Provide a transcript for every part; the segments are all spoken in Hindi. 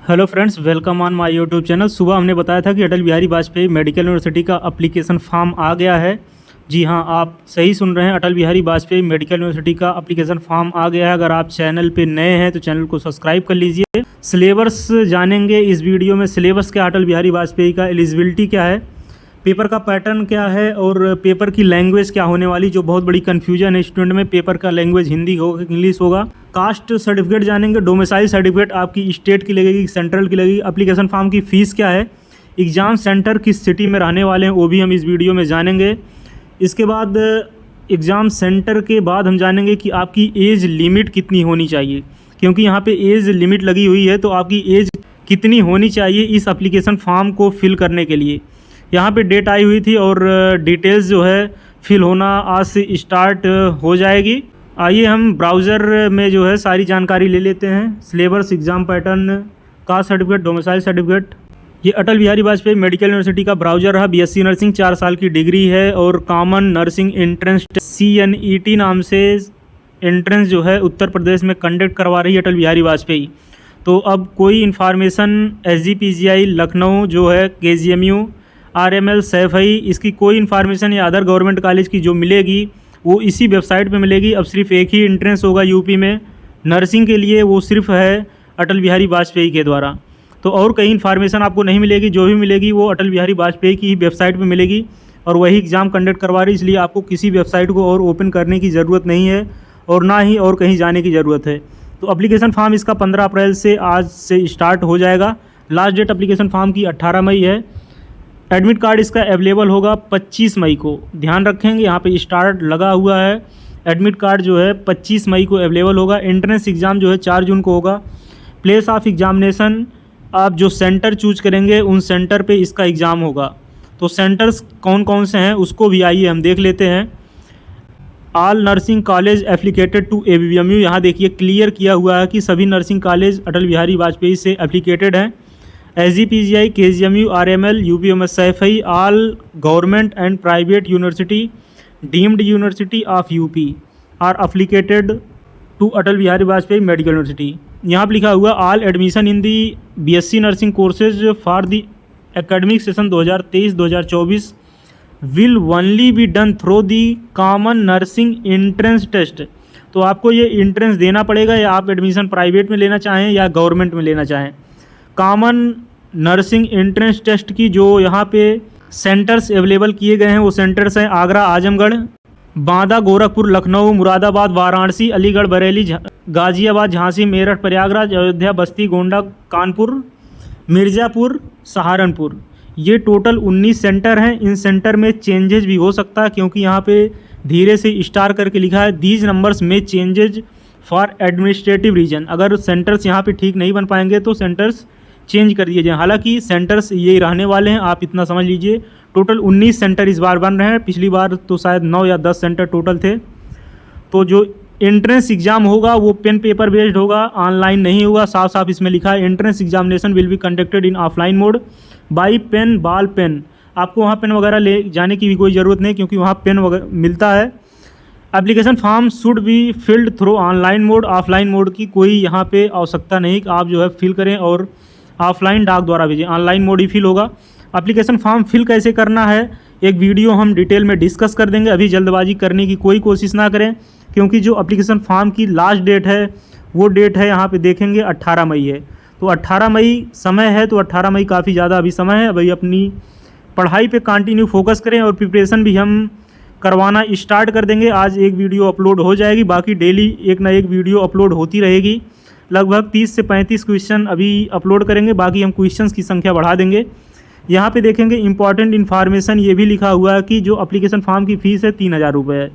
Hello friends, welcome on my YouTube channel. सुबह हमने बताया था कि अटल बिहारी वाजपेयी मेडिकल यूनिवर्सिटी का एप्लीकेशन फॉर्म आ गया है। जी हाँ, आप सही सुन रहे हैं, अटल बिहारी वाजपेयी मेडिकल यूनिवर्सिटी का एप्लीकेशन फॉर्म आ गया है। अगर आप चैनल पे नए हैं तो चैनल को सब्सक्राइब कर लीजिए। सिलेबस जानेंगे इस वीडियो में। सिलेबस क्या, अटल बिहारी वाजपेयी का एलिजिबिलिटी क्या है, पेपर का पैटर्न क्या है और पेपर की लैंग्वेज क्या होने वाली, जो बहुत बड़ी कन्फ्यूजन है स्टूडेंट में। पेपर का लैंग्वेज हिंदी होगा, इंग्लिश होगा। कास्ट सर्टिफिकेट जानेंगे, डोमिसाइल सर्टिफिकेट आपकी स्टेट की लगेगी, सेंट्रल की लगेगी। एप्लीकेशन फॉर्म की फ़ीस क्या है, एग्ज़ाम सेंटर किस सिटी में रहने वाले हैं, वो भी हम इस वीडियो में जानेंगे। इसके बाद एग्ज़ाम सेंटर के बाद हम जानेंगे कि आपकी एज लिमिट कितनी होनी चाहिए, क्योंकि यहाँ पे एज लिमिट लगी हुई है। तो आपकी एज कितनी होनी चाहिए इस एप्लीकेशन फॉर्म को फिल करने के लिए। यहाँ पे डेट आई हुई थी और डिटेल्स जो है फिल होना आज से स्टार्ट हो जाएगी। आइए हम ब्राउज़र में जो है सारी जानकारी ले लेते हैं। Syllabus, exam pattern, caste certificate, domicile certificate. ये अटल बिहारी वाजपेयी मेडिकल यूनिवर्सिटी का ब्राउज़र है। बीएससी नर्सिंग 4 साल की डिग्री है और कॉमन नर्सिंग एंट्रेंस CNET नाम से एंट्रेंस जो है उत्तर प्रदेश में कंडक्ट करवा रही है अटल बिहारी वाजपेयी। तो अब कोई इन्फॉर्मेशन SGPGI लखनऊ जो है, KGMU, RML सैफई, इसकी कोई इन्फॉर्मेशन या अदर गवर्नमेंट कॉलेज की जो मिलेगी वो इसी वेबसाइट पे मिलेगी। अब सिर्फ एक ही एंट्रेंस होगा यूपी में नर्सिंग के लिए, वो सिर्फ है अटल बिहारी वाजपेयी के द्वारा। तो और कहीं इन्फॉर्मेशन आपको नहीं मिलेगी, जो भी मिलेगी वो अटल बिहारी वाजपेयी की ही वेबसाइट पे मिलेगी और वही एग्ज़ाम कंडक्ट करवा रही, इसलिए आपको किसी वेबसाइट को और ओपन करने की ज़रूरत नहीं है और ना ही और कहीं जाने की ज़रूरत है। तो एप्लीकेशन फॉर्म इसका 15 अप्रैल से आज से स्टार्ट हो जाएगा। लास्ट डेट एप्लीकेशन फॉर्म की 18 मई है। एडमिट कार्ड इसका अवेलेबल होगा 25 मई को। ध्यान रखेंगे, यहाँ पे स्टार्ट लगा हुआ है। एडमिट कार्ड जो है 25 मई को अवेलेबल होगा। एंट्रेंस एग्ज़ाम जो है 4 जून को होगा। प्लेस ऑफ एग्जामिनेशन, आप जो सेंटर चूज करेंगे उन सेंटर पे इसका एग्ज़ाम होगा। तो सेंटर्स कौन कौन से हैं उसको भी आइए हम देख लेते हैं। All nursing college affiliated to ABBMU, यहाँ देखिए क्लियर किया हुआ है कि सभी नर्सिंग कॉलेज अटल बिहारी वाजपेयी से एप्लीकेटेड हैं। SGPGI, KGMU, RML, UPMS Saifai, all government and private university deemed university of UP are affiliated to Atal Bihari Vajpayee medical university. यहाँ पर लिखा हुआ all admission in the BSc nursing courses for the academic session 2023-2024 will only be done through the common nursing entrance test. तो आपको ये एंट्रेंस देना पड़ेगा, या आप एडमिशन प्राइवेट में लेना चाहें या गवर्नमेंट में लेना चाहें। कॉमन नर्सिंग एंट्रेंस टेस्ट की जो यहाँ पे सेंटर्स अवेलेबल किए गए हैं वो सेंटर्स हैं आगरा, आजमगढ़, बांदा, गोरखपुर, लखनऊ, मुरादाबाद, वाराणसी, अलीगढ़, बरेली, गाजियाबाद, झांसी, मेरठ, प्रयागराज, अयोध्या, बस्ती, गोंडा, कानपुर, मिर्ज़ापुर, सहारनपुर। ये टोटल 19 सेंटर हैं। इन सेंटर में चेंजेज भी हो सकता है, क्योंकि यहाँ पे धीरे से स्टार करके लिखा है दीज नंबर्स में चेंजेज फॉर एडमिनिस्ट्रेटिव रीजन। अगर सेंटर्स यहाँ पे ठीक नहीं बन पाएंगे तो सेंटर्स चेंज कर दिए जाए। हालांकि सेंटर्स ये रहने वाले हैं, आप इतना समझ लीजिए। टोटल 19 सेंटर इस बार बन रहे हैं, पिछली बार तो शायद 9 या 10 सेंटर टोटल थे। तो जो एंट्रेंस एग्ज़ाम होगा वो पेन पेपर बेस्ड होगा, ऑनलाइन नहीं होगा। साफ साफ इसमें लिखा है entrance examination will be conducted in offline mode by pen, ball pen. आपको वहाँ पेन वगैरह ले जाने की भी कोई ज़रूरत नहीं, क्योंकि वहाँ पेन वगैरह मिलता है। Application form should be filled through online mode. Offline mode की कोई यहाँ पे आवश्यकता नहीं कि आप जो है फिल करें और ऑफलाइन डाक द्वारा भेजें, ऑनलाइन मोड ही फिल होगा। एप्लीकेशन फॉर्म फिल कैसे करना है एक वीडियो हम डिटेल में डिस्कस कर देंगे। अभी जल्दबाजी करने की कोई कोशिश ना करें, क्योंकि जो एप्लीकेशन फॉर्म की लास्ट डेट है वो डेट है यहाँ पे देखेंगे 18 मई है। तो 18 मई समय है, तो 18 मई काफ़ी ज़्यादा अभी समय है। अभी अपनी पढ़ाई पे कंटिन्यू फोकस करें और प्रिपरेशन भी हम करवाना स्टार्ट कर देंगे। आज एक वीडियो अपलोड हो जाएगी, बाकी डेली एक ना एक वीडियो अपलोड होती रहेगी। लगभग 30 से 35 क्वेश्चन अभी अपलोड करेंगे, बाकी हम क्वेश्चंस की संख्या बढ़ा देंगे। यहाँ पे देखेंगे इंपॉर्टेंट इन्फॉर्मेशन ये भी लिखा हुआ है कि जो एप्लीकेशन फॉर्म की फ़ीस है 3000 रुपये है।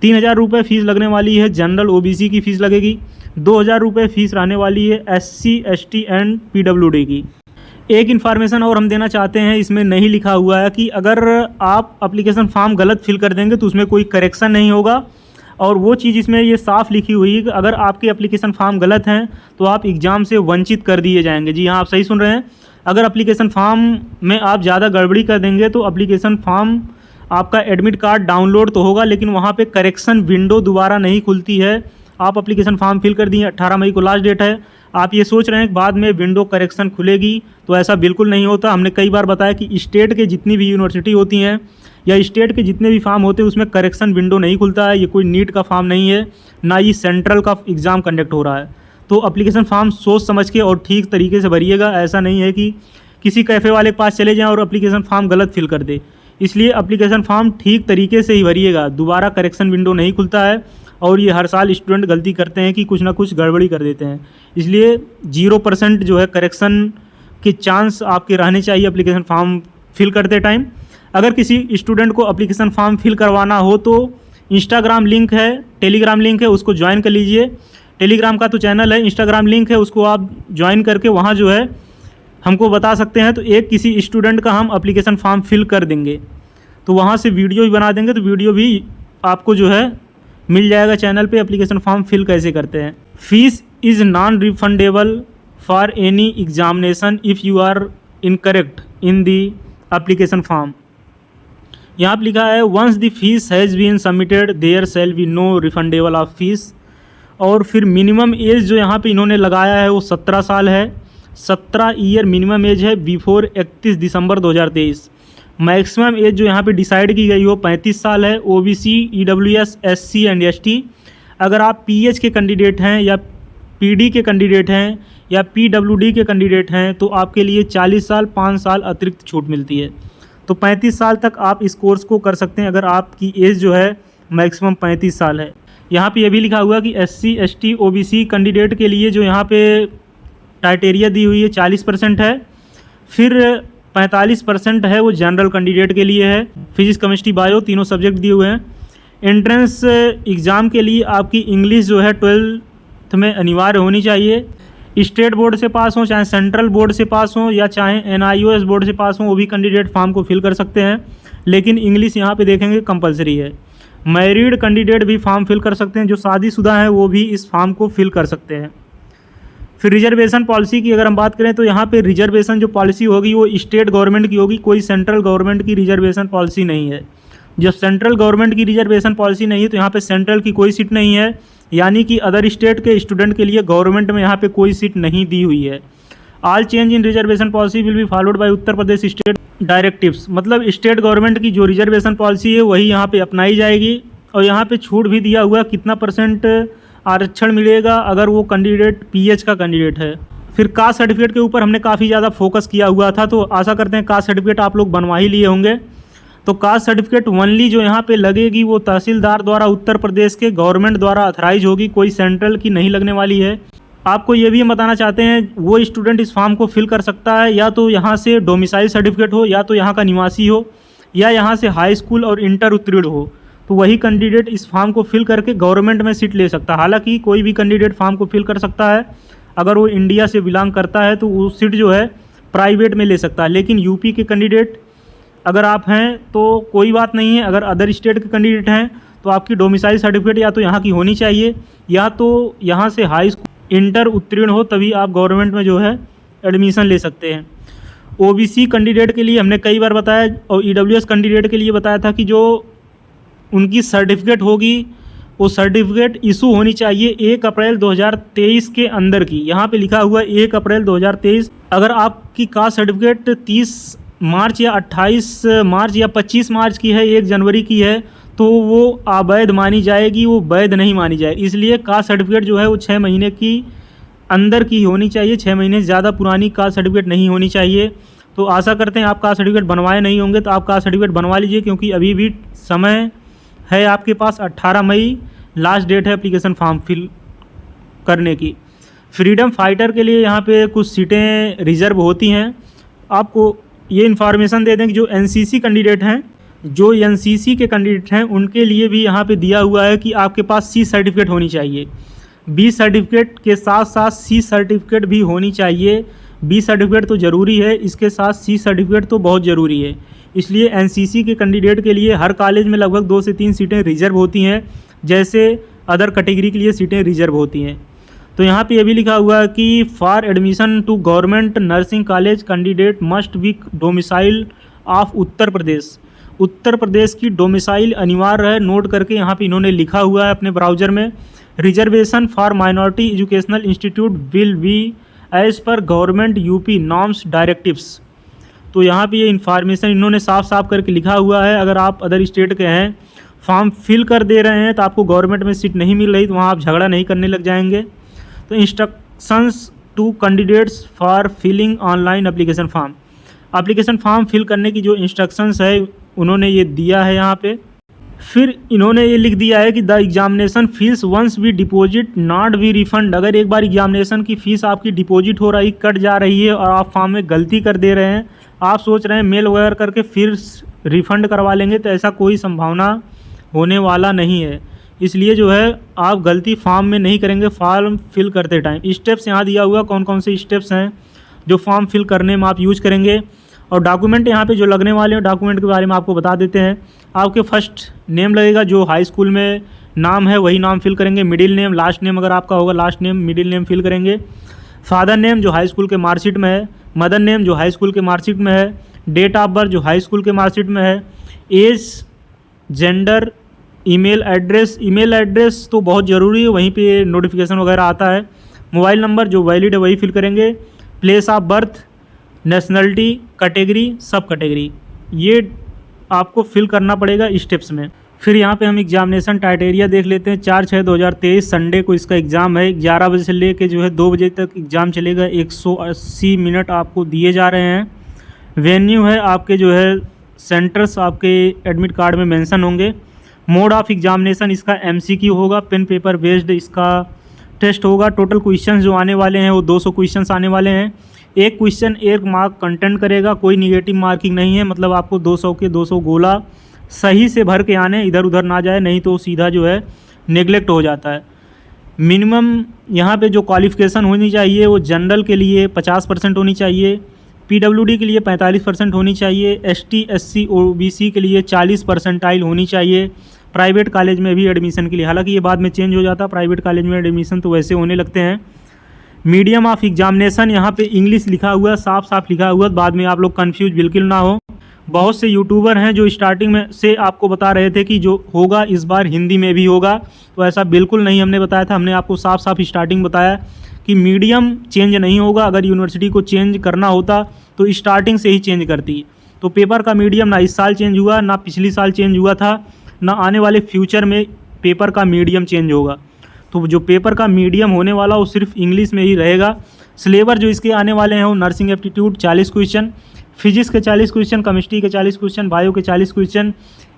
3000 रुपये फ़ीस लगने वाली है। जनरल OBC की फ़ीस लगेगी। 2000 रुपये फ़ीस रहने वाली है SC, ST एंड PWD की। एक इन्फॉर्मेशन और हम देना चाहते हैं, इसमें नहीं लिखा हुआ है कि अगर आप एप्लीकेशन फॉर्म गलत फिल कर देंगे तो उसमें कोई करेक्शन नहीं होगा। और वो चीज़ इसमें ये साफ़ लिखी हुई है कि अगर आपके एप्लीकेशन फॉर्म गलत हैं तो आप एग्ज़ाम से वंचित कर दिए जाएंगे। जी हाँ, आप सही सुन रहे हैं। अगर एप्लीकेशन फॉर्म में आप ज़्यादा गड़बड़ी कर देंगे तो एप्लीकेशन फॉर्म आपका एडमिट कार्ड डाउनलोड तो होगा, लेकिन वहाँ पे करेक्शन विंडो दोबारा नहीं खुलती है। आप एप्लीकेशन फॉर्म फिल कर दिए, 18 मई को लास्ट डेट है। आप ये सोच रहे हैं कि बाद में विंडो करेक्शन खुलेगी, तो ऐसा बिल्कुल नहीं होता। हमने कई बार बताया कि स्टेट के जितनी भी यूनिवर्सिटी होती हैं या स्टेट के जितने भी फॉर्म होते हैं उसमें करेक्शन विंडो नहीं खुलता है। ये कोई नीट का फॉर्म नहीं है, ना ही सेंट्रल का एग्ज़ाम कंडक्ट हो रहा है। तो एप्लीकेशन फॉर्म सोच समझ के और ठीक तरीके से भरिएगा। ऐसा नहीं है कि किसी कैफ़े वाले के पास चले जाएं और एप्लीकेशन फॉर्म गलत फिल कर दे। इसलिए एप्लीकेशन फॉर्म ठीक तरीके से ही भरिएगा, दोबारा करेक्शन विंडो नहीं खुलता है। और ये हर साल स्टूडेंट गलती करते हैं कि कुछ ना कुछ गड़बड़ी कर देते हैं। इसलिए 0% जो है करेक्शन के चांस आपके रहने चाहिए एप्लीकेशन फॉर्म फिल करते टाइम। अगर किसी स्टूडेंट को एप्लीकेशन फॉर्म फिल करवाना हो तो इंस्टाग्राम लिंक है, टेलीग्राम लिंक है, उसको ज्वाइन कर लीजिए। टेलीग्राम का तो चैनल है, इंस्टाग्राम लिंक है, उसको आप ज्वाइन करके वहाँ जो है हमको बता सकते हैं। तो एक किसी स्टूडेंट का हम एप्लीकेशन फॉर्म फिल कर देंगे, तो वहाँ से वीडियो भी बना देंगे, तो वीडियो भी आपको जो है मिल जाएगा चैनल पे एप्लीकेशन फॉर्म फिल कैसे करते हैं। Fees is non refundable for any examination if you are incorrect in the application form. यहाँ पर लिखा है once the fees has been submitted there shall be no refundable of fees. और फिर मिनिमम एज जो यहाँ पे इन्होंने लगाया है वो 17 साल है। 17 ईयर मिनिमम एज है बिफोर 31 दिसंबर 2023। मैक्सिमम एज जो यहाँ पे डिसाइड की गई हो 35 साल है। OBC, EWS, SC and ST. अगर आप पीएच के कैंडिडेट हैं या पीडी के कैंडिडेट हैं या पीडब्ल्यूडी के कैंडिडेट हैं तो आपके लिए 40 साल 5 साल अतिरिक्त छूट मिलती है। तो 35 साल तक आप इस कोर्स को कर सकते हैं अगर आपकी एज जो है मैक्सिमम 35 साल है। यहाँ पे ये भी लिखा हुआ कि एससी, एसटी, ओबीसी कैंडिडेट के लिए जो यहाँ पे क्राइटेरिया दी हुई है 40% है। फिर 45% है वो जनरल कैंडिडेट के लिए है। फिजिक्स, केमिस्ट्री, बायो तीनों सब्जेक्ट दिए हुए हैं। एंट्रेंस एग्ज़ाम के लिए आपकी इंग्लिश जो है 12th में अनिवार्य होनी चाहिए। स्टेट बोर्ड से पास हो, चाहे सेंट्रल बोर्ड से पास हो या चाहे एनआईओएस बोर्ड से पास हो, वो भी कैंडिडेट फॉर्म को फिल कर सकते हैं। लेकिन इंग्लिश यहाँ पे देखेंगे कंपलसरी है। मैरिड कैंडिडेट भी फॉर्म फिल कर सकते हैं, जो शादीशुदा हैं वो भी इस फॉर्म को फिल कर सकते हैं। फिर रिजर्वेशन पॉलिसी की अगर हम बात करें तो यहाँ पे रिजर्वेशन जो पॉलिसी होगी वो स्टेट गवर्नमेंट की होगी, कोई सेंट्रल गवर्नमेंट की रिजर्वेशन पॉलिसी नहीं है। जब सेंट्रल गवर्नमेंट की रिजर्वेशन पॉलिसी नहीं है तो यहाँ पे सेंट्रल की कोई सीट नहीं है, यानी कि अदर स्टेट के स्टूडेंट के लिए गवर्नमेंट में यहाँ पे कोई सीट नहीं दी हुई है। All change in reservation policy will be followed by Uttar Pradesh state directives. मतलब स्टेट गवर्नमेंट की जो रिजर्वेशन पॉलिसी है वही यहाँ पे अपनाई जाएगी। और यहाँ पे छूट भी दिया हुआ कितना % आरक्षण मिलेगा अगर वो कैंडिडेट पीएच का कैंडिडेट है। फिर कास्ट सर्टिफिकेट के ऊपर हमने काफ़ी ज़्यादा फोकस किया हुआ था, तो आशा करते हैं कास्ट सर्टिफिकेट आप लोग बनवा ही लिए होंगे। तो कास्ट सर्टिफिकेट ओनली जो यहाँ पे लगेगी वो तहसीलदार द्वारा उत्तर प्रदेश के गवर्नमेंट द्वारा अथराइज होगी, कोई सेंट्रल की नहीं लगने वाली है। आपको ये भी हम बताना चाहते हैं वो स्टूडेंट इस फॉर्म को फिल कर सकता है या तो यहाँ से डोमिसाइल सर्टिफिकेट हो, या तो यहाँ का निवासी हो, या यहाँ से हाई स्कूल और इंटर उत्तीर्ण हो, तो वही कैंडिडेट इस फॉर्म को फिल करके गवर्नमेंट में सीट ले सकता है। हालांकि कोई भी कैंडिडेट फॉर्म को फिल कर सकता है, अगर वो इंडिया से बिलोंग करता है तो वो सीट जो है प्राइवेट में ले सकता है। लेकिन यूपी के कैंडिडेट अगर आप हैं तो कोई बात नहीं है, अगर अदर स्टेट के कैंडिडेट हैं तो आपकी डोमिसाइल सर्टिफिकेट या तो यहाँ की होनी चाहिए या तो यहाँ से हाई स्कूल इंटर उत्तीर्ण हो, तभी आप गवर्नमेंट में जो है एडमिशन ले सकते हैं। ओबीसी कैंडिडेट के लिए हमने कई बार बताया और ईडब्ल्यूएस कैंडिडेट के लिए बताया था कि जो उनकी सर्टिफिकेट होगी वो सर्टिफिकेट इशू होनी चाहिए 1 अप्रैल 2023 के अंदर की। यहाँ पे लिखा हुआ है 1 अप्रैल 2023। अगर आपकी कास्ट सर्टिफिकेट 30 मार्च या 28 मार्च या 25 मार्च की है, 1 जनवरी की है, तो वो अवैध मानी जाएगी, वो वैध नहीं मानी जाएगी। इसलिए कास्ट सर्टिफिकेट जो है वो 6 महीने की अंदर की होनी चाहिए, 6 महीने से ज़्यादा पुरानी कास्ट सर्टिफिकेट नहीं होनी चाहिए। तो आशा करते हैं आप कास्ट सर्टिफिकेट बनवाए नहीं होंगे, तो आप कास्ट सर्टिफिकेट बनवा लीजिए, क्योंकि अभी भी समय है आपके पास। 18 मई लास्ट डेट है एप्लीकेशन फॉर्म फिल करने की। फ्रीडम फाइटर के लिए यहाँ पे कुछ सीटें रिजर्व होती हैं। आपको ये इन्फॉर्मेशन दे दें कि जो एनसीसी कैंडिडेट हैं, जो एनसीसी के कैंडिडेट हैं, उनके लिए भी यहाँ पे दिया हुआ है कि आपके पास सी सर्टिफिकेट होनी चाहिए। बी सर्टिफिकेट के साथ साथ सी सर्टिफिकेट भी होनी चाहिए। बी सर्टिफिकेट तो ज़रूरी है, इसके साथ सी सर्टिफिकेट तो बहुत ज़रूरी है। इसलिए एनसीसी के कैंडिडेट के लिए हर कॉलेज में लगभग 2 से 3 सीटें रिजर्व होती हैं, जैसे अदर कैटेगरी के लिए सीटें रिजर्व होती हैं। तो यहाँ पे ये भी लिखा हुआ है कि for admission to government nursing college candidate must be domicile of Uttar Pradesh. Uttar Pradesh की डोमिसाइल अनिवार्य है, नोट करके यहाँ पे इन्होंने लिखा हुआ है अपने ब्राउज़र में। Reservation for minority educational institute will be as per government UP norms directives. तो यहाँ पे ये इन्फॉर्मेशन इन्होंने साफ साफ करके लिखा हुआ है। अगर आप अदर स्टेट के हैं, फॉर्म फिल कर दे रहे हैं तो आपको गवर्नमेंट में सीट नहीं मिल रही, तो वहाँ आप झगड़ा नहीं करने लग जाएंगे। तो instructions to candidates for filling online application form fill करने की जो इंस्ट्रक्शंस है उन्होंने ये दिया है यहाँ पे। फिर इन्होंने ये लिख दिया है कि the examination fees once be deposit not be refund. अगर एक बार एग्जामिनेशन की फ़ीस आपकी डिपॉजिट हो रही, कट जा रही है और आप फॉर्म में गलती कर दे रहे हैं, आप सोच रहे हैं मेल वगैरह करके फिर रिफ़ंड करवा लेंगे, तो ऐसा कोई संभावना होने वाला नहीं है। इसलिए जो है आप गलती फॉर्म में नहीं करेंगे फॉर्म फिल करते टाइम। स्टेप्स यहाँ दिया हुआ कौन कौन से स्टेप्स हैं जो फॉर्म फिल करने में आप यूज़ करेंगे। और डॉक्यूमेंट यहाँ पे जो लगने वाले हैं डॉक्यूमेंट के बारे में आपको बता देते हैं। आपके फर्स्ट नेम लगेगा, जो हाई स्कूल में नाम है वही नाम फिल करेंगे। मिडिल नेम, लास्ट नेम अगर आपका होगा last name, middle name fill करेंगे। फादर नेम जो हाई स्कूल के मार्कशीट में है, मदर नेम जो हाई स्कूल के मार्कशीट में है, डेट ऑफ बर्थ जो हाई स्कूल के मार्कशीट में है, एज, जेंडर, ईमेल एड्रेस तो बहुत ज़रूरी है, वहीं पे नोटिफिकेशन वगैरह आता है। मोबाइल नंबर जो वैलिड है वही फिल करेंगे। Place of birth, nationality, category, सब कैटेगरी, ये आपको फिल करना पड़ेगा स्टेप्स में। फिर यहाँ पे हम एग्जामिनेशन क्राइटेरिया देख लेते हैं। 4/6/2023 संडे को इसका एग्ज़ाम है। 11 बजे से लेके जो है 2 बजे तक एग्ज़ाम चलेगा। 180 मिनट आपको दिए जा रहे हैं। वेन्यू है आपके जो है सेंटर्स आपके एडमिट कार्ड में मेंशन होंगे। मोड ऑफ एग्जामिनेशन इसका MCQ होगा, पेन पेपर बेस्ड इसका टेस्ट होगा। टोटल क्वेश्चंस जो आने वाले हैं वो 200 क्वेश्चंस आने वाले हैं। एक क्वेश्चन 1 मार्क कंटेंट करेगा, कोई निगेटिव मार्किंग नहीं है। मतलब आपको 200 के 200 गोला सही से भर के आने, इधर उधर ना जाए, नहीं तो सीधा जो है नेगलेक्ट हो जाता है। मिनिमम यहाँ पे जो क्वालिफ़िकेशन होनी चाहिए वो जनरल के लिए 50% होनी चाहिए, PWD के लिए 45% होनी चाहिए, ST SC OBC के लिए 40 परसेंटाइल होनी चाहिए। प्राइवेट कॉलेज में भी एडमिशन के लिए, हालांकि ये बाद में चेंज हो जाता है, प्राइवेट कॉलेज में एडमिशन तो वैसे होने लगते हैं। मीडियम ऑफ एग्जामिनेशन यहाँ पे इंग्लिश लिखा हुआ है, साफ साफ लिखा हुआ है, बाद में आप लोग कंफ्यूज बिल्कुल ना हो। बहुत से यूट्यूबर हैं जो स्टार्टिंग में से आपको बता रहे थे कि जो होगा इस बार हिंदी में भी होगा, तो ऐसा बिल्कुल नहीं हमने बताया था। हमने आपको साफ साफ स्टार्टिंग बताया कि मीडियम चेंज नहीं होगा। अगर यूनिवर्सिटी को चेंज करना होता तो स्टार्टिंग से ही चेंज करती। तो पेपर का मीडियम ना इस साल चेंज हुआ, ना पिछली साल चेंज हुआ था, ना आने वाले फ्यूचर में पेपर का मीडियम चेंज होगा। तो जो पेपर का मीडियम होने वाला वो सिर्फ इंग्लिश में ही रहेगा। सिलेबस जो इसके आने वाले हैं वो नर्सिंग एप्टीट्यूड 40 क्वेश्चन, फिजिक्स के 40 क्वेश्चन, केमिस्ट्री के 40 क्वेश्चन, बायो के 40 question,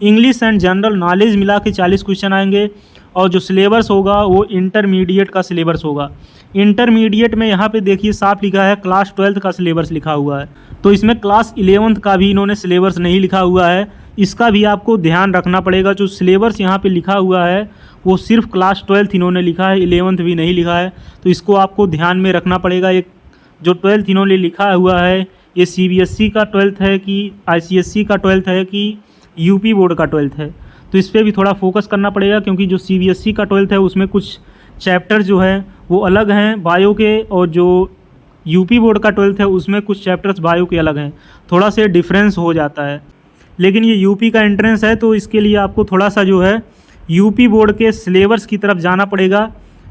English and general knowledge मिला के 40 क्वेश्चन आएंगे। और जो सिलेबस होगा वो इंटरमीडिएट का सिलेबस होगा। इंटरमीडिएट में यहाँ पे देखिए साफ लिखा है क्लास 12th का सिलेबस लिखा हुआ है, तो इसमें क्लास 11th का भी इन्होंने सिलेबस नहीं लिखा हुआ है। इसका भी आपको ध्यान रखना पड़ेगा। जो सिलेबस यहाँ पे लिखा हुआ है वो सिर्फ क्लास 12th इन्होंने लिखा है, 11th भी नहीं लिखा है, तो इसको आपको ध्यान में रखना पड़ेगा। एक जो 12th इन्होंने लिखा हुआ है ये CBSE का 12th है कि ICSE का 12th है कि UP बोर्ड का 12th है, तो इस पर भी थोड़ा फोकस करना पड़ेगा। क्योंकि जो CBSE का 12th है उसमें कुछ चैप्टर जो है वो अलग हैं बायो के, और जो UP बोर्ड का 12th है उसमें कुछ चैप्टर्स बायो के अलग हैं, थोड़ा सा डिफरेंस हो जाता है। लेकिन ये UP का एंट्रेंस है तो इसके लिए आपको थोड़ा सा जो है UP बोर्ड के सिलेबस की तरफ जाना पड़ेगा,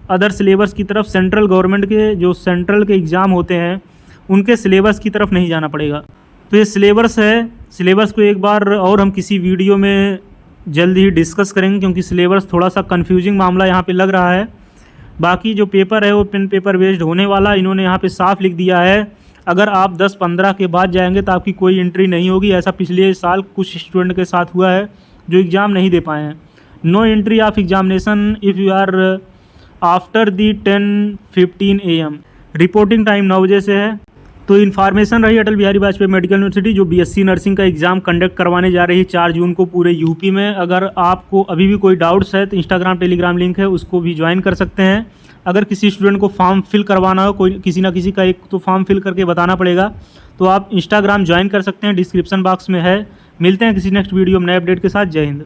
अदर सिलेबस की तरफ। सेंट्रल गवर्नमेंट के जो सेंट्रल के एग्ज़ाम होते हैं उनके सिलेबस की तरफ नहीं जाना पड़ेगा। तो ये सिलेबस है, सिलेबस को एक बार और हम किसी वीडियो में जल्द ही डिस्कस करेंगे, क्योंकि सिलेबस थोड़ा सा कंफ्यूजिंग मामला यहाँ पे लग रहा है। बाकी जो पेपर है वो पेन पेपर बेस्ड होने वाला, इन्होंने यहाँ पे साफ लिख दिया है। अगर आप 10-15 के बाद जाएंगे तो आपकी कोई एंट्री नहीं होगी। ऐसा पिछले साल कुछ स्टूडेंट के साथ हुआ है जो एग्ज़ाम नहीं दे पाए हैं। No entry of examination if you are after the 10:15 AM। Reporting time 9 बजे से है। तो इन्फॉर्मेशन रही अटल बिहारी वाजपेयी मेडिकल यूनिवर्सिटी जो BSc नर्सिंग का एग्ज़ाम कंडक्ट करवाने जा रही है 4 जून को पूरे यूपी में। अगर आपको अभी भी कोई डाउट्स है तो इंस्टाग्राम टेलीग्राम लिंक है, उसको भी ज्वाइन कर सकते हैं। अगर किसी स्टूडेंट को फॉर्म फिल करवाना हो, कोई किसी ना किसी का एक तो फॉर्म फिल करके बताना पड़ेगा, तो आप इंस्टाग्राम ज्वाइन कर सकते हैं, डिस्क्रिप्शन बॉक्स में है। मिलते हैं किसी नेक्स्ट वीडियो में नए अपडेट के साथ। जय हिंद।